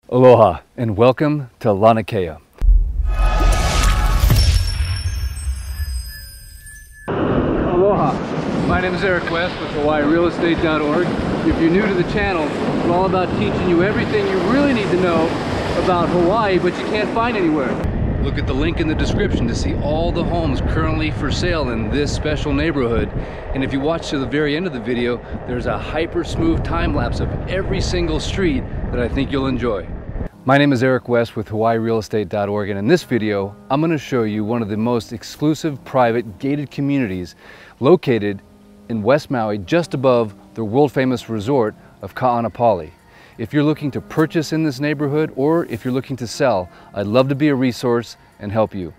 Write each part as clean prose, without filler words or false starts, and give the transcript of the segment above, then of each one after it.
Aloha and welcome to Lanikeha. Aloha, my name is Eric West with HawaiiRealEstate.org. If you're new to the channel, we're all about teaching you everything you really need to know about Hawaii but you can't find anywhere. Look at the link in the description to see all the homes currently for sale in this special neighborhood. And if you watch to the very end of the video, there's a hyper smooth time lapse of every single street that I think you'll enjoy. My name is Eric West with HawaiiRealEstate.org, and in this video, I'm going to show you one of the most exclusive private gated communities located in West Maui, just above the world-famous resort of Kaanapali. If you're looking to purchase in this neighborhood or if you're looking to sell, I'd love to be a resource and help you.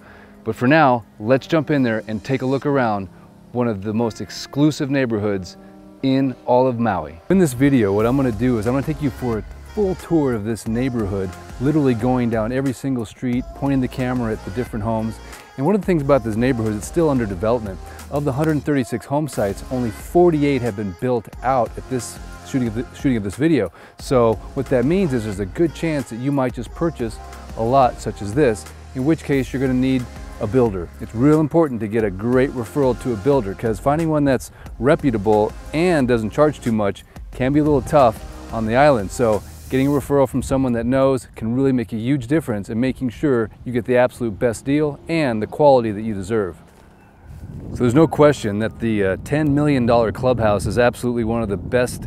But for now, let's jump in there and take a look around one of the most exclusive neighborhoods in all of Maui. In this video, what I'm going to do is I'm going to take you for a full tour of this neighborhood, literally going down every single street, pointing the camera at the different homes. And one of the things about this neighborhood is it's still under development. Of the 136 home sites, only 48 have been built out at this shooting of this video. So what that means is there's a good chance that you might just purchase a lot such as this, in which case you're going to need a builder. It's real important to get a great referral to a builder, because finding one that's reputable and doesn't charge too much can be a little tough on the island. So getting a referral from someone that knows can really make a huge difference in making sure you get the absolute best deal and the quality that you deserve. So there's no question that the $10 million clubhouse is absolutely one of the best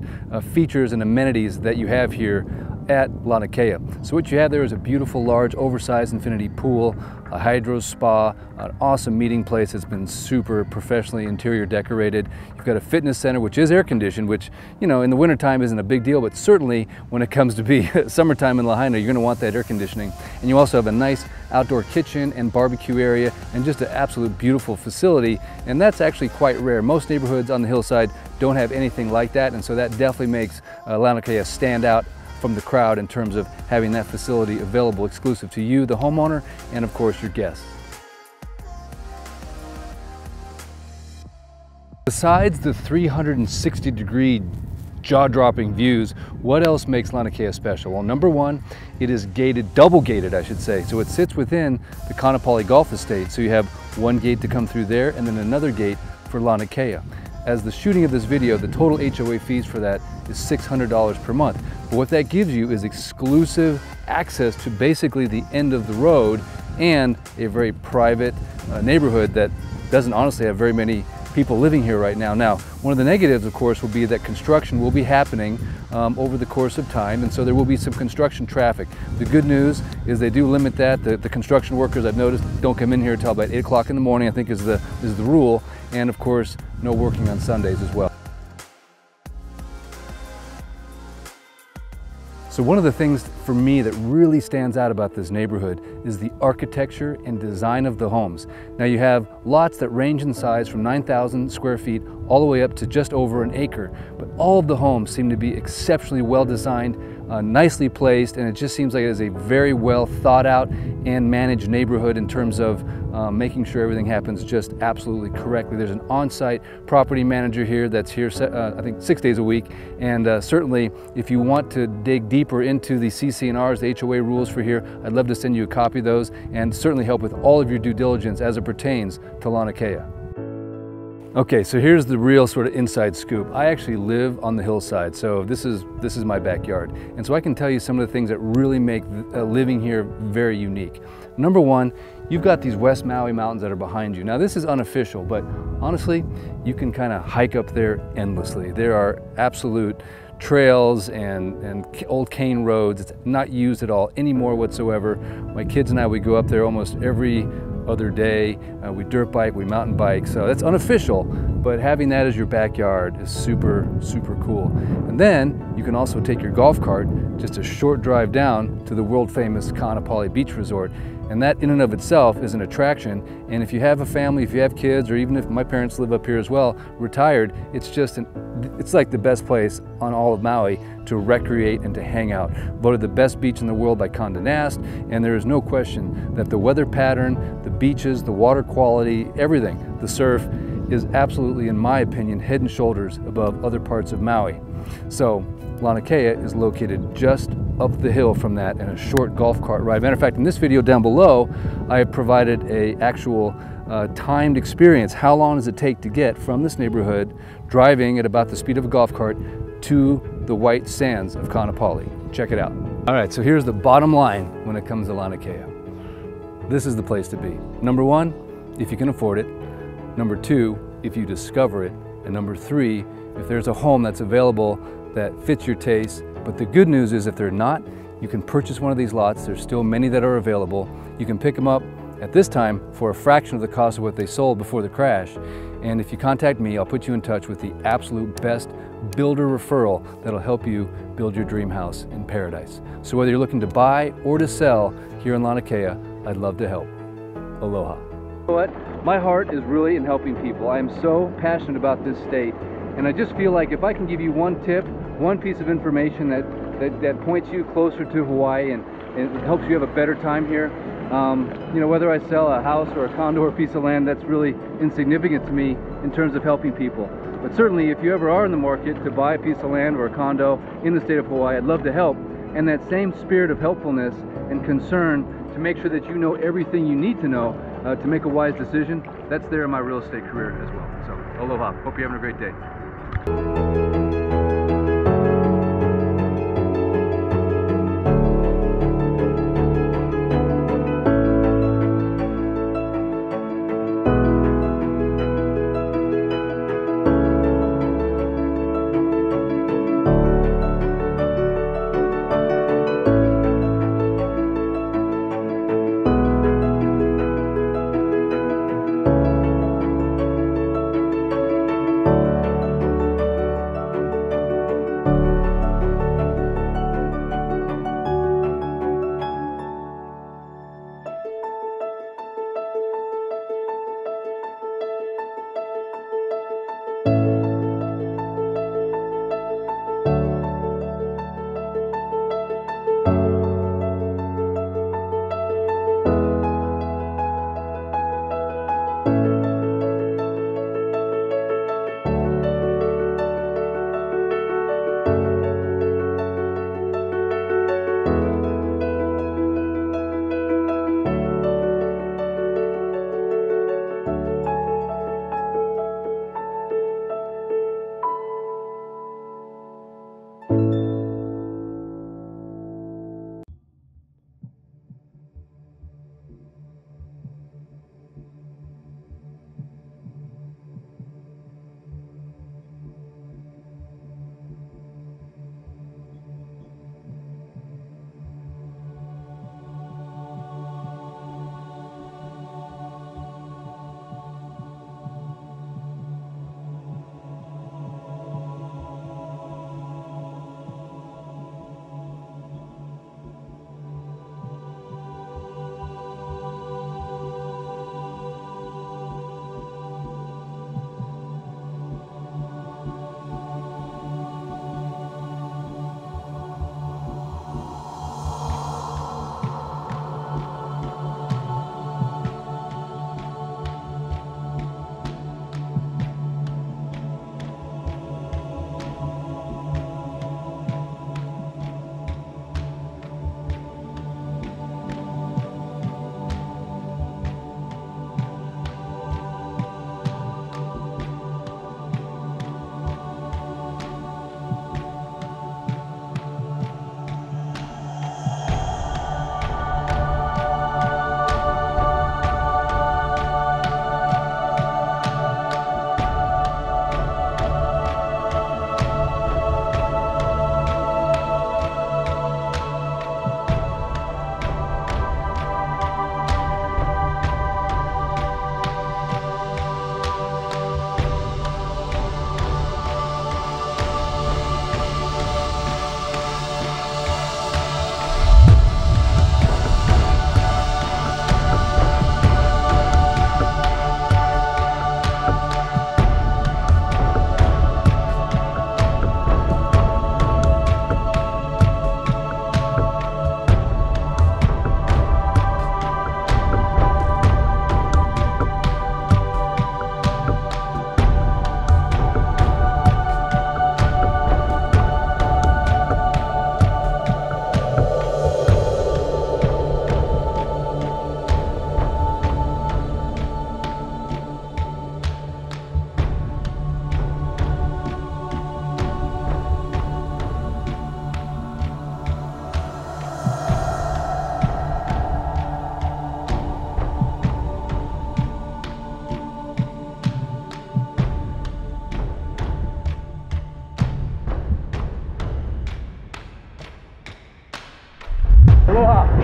features and amenities that you have here at Lanikeha. So what you have there is a beautiful, large, oversized infinity pool, a hydro spa, an awesome meeting place that's been super professionally interior decorated. You've got a fitness center, which is air conditioned, which, you know, in the wintertime isn't a big deal, but certainly when it comes to be summertime in Lahaina, you're gonna want that air conditioning. And you also have a nice outdoor kitchen and barbecue area and just an absolute beautiful facility. And that's actually quite rare. Most neighborhoods on the hillside don't have anything like that. And so that definitely makes Lanikeha stand out from the crowd in terms of having that facility available exclusive to you, the homeowner, and of course your guests. Besides the 360-degree jaw-dropping views, what else makes Lanikeha special? Well, number one, it is gated, double gated I should say. So it sits within the Kaanapali Golf Estate. So you have one gate to come through there and then another gate for Lanikeha. As the shooting of this video, the total HOA fees for that is $600 per month. But what that gives you is exclusive access to basically the end of the road and a very private neighborhood that doesn't honestly have very many people living here right now. Now, one of the negatives, of course, will be that construction will be happening over the course of time, and so there will be some construction traffic. The good news is they do limit that. The construction workers, I've noticed, don't come in here until about 8 o'clock in the morning, I think is the rule, and of course, no working on Sundays as well. So one of the things for me that really stands out about this neighborhood is the architecture and design of the homes. Now you have lots that range in size from 9,000 square feet all the way up to just over an acre, but all of the homes seem to be exceptionally well designed, nicely placed, and it just seems like it is a very well thought out and managed neighborhood in terms of making sure everything happens just absolutely correctly. There's an on-site property manager here that's here I think 6 days a week, and certainly if you want to dig deeper into the CC&Rs, the HOA rules for here, I'd love to send you a copy of those and certainly help with all of your due diligence as it pertains to Lanikeha. Okay, so here's the real sort of inside scoop. I actually live on the hillside, so this is my backyard. And so I can tell you some of the things that really make living here very unique. Number one, you've got these West Maui mountains that are behind you. Now this is unofficial, but honestly, you can kind of hike up there endlessly. There are absolute trails and old cane roads. It's not used at all anymore whatsoever. My kids and I, we go up there almost every other day. We dirt bike, we mountain bike, so that's unofficial, but having that as your backyard is super, super cool. And then you can also take your golf cart just a short drive down to the world famous Kaanapali Beach Resort. And that in and of itself is an attraction. And if you have a family, if you have kids, or even if my parents live up here as well, retired, it's like the best place on all of Maui to recreate and to hang out. Voted the best beach in the world by Condé Nast, and there is no question that the weather pattern, the beaches, the water quality, everything, the surf, is absolutely, in my opinion, head and shoulders above other parts of Maui. So Lanikeha is located just up the hill from that in a short golf cart ride. Matter of fact, in this video down below, I have provided a actual timed experience. How long does it take to get from this neighborhood, driving at about the speed of a golf cart, to the white sands of Kaanapali? Check it out. All right, so here's the bottom line when it comes to Lanikeha. This is the place to be. Number one, if you can afford it. Number two, if you discover it. And number three, if there's a home that's available that fits your taste. But the good news is if they're not, you can purchase one of these lots. There's still many that are available. You can pick them up at this time for a fraction of the cost of what they sold before the crash. And if you contact me, I'll put you in touch with the absolute best builder referral that'll help you build your dream house in paradise. So whether you're looking to buy or to sell here in Lanikeha, I'd love to help. Aloha. You know what? My heart is really in helping people. I am so passionate about this state, and I just feel like if I can give you one tip, one piece of information that points you closer to Hawaii and it helps you have a better time here, you know, whether I sell a house or a condo or a piece of land, that's really insignificant to me in terms of helping people. But certainly if you ever are in the market to buy a piece of land or a condo in the state of Hawaii, I'd love to help. And that same spirit of helpfulness and concern to make sure that you know everything you need to know to make a wise decision, that's there in my real estate career as well. So aloha. Hope you're having a great day.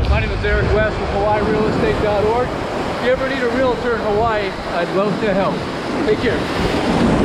My name is Eric West with HawaiiRealEstate.org. If you ever need a realtor in Hawaii, I'd love to help. Take care.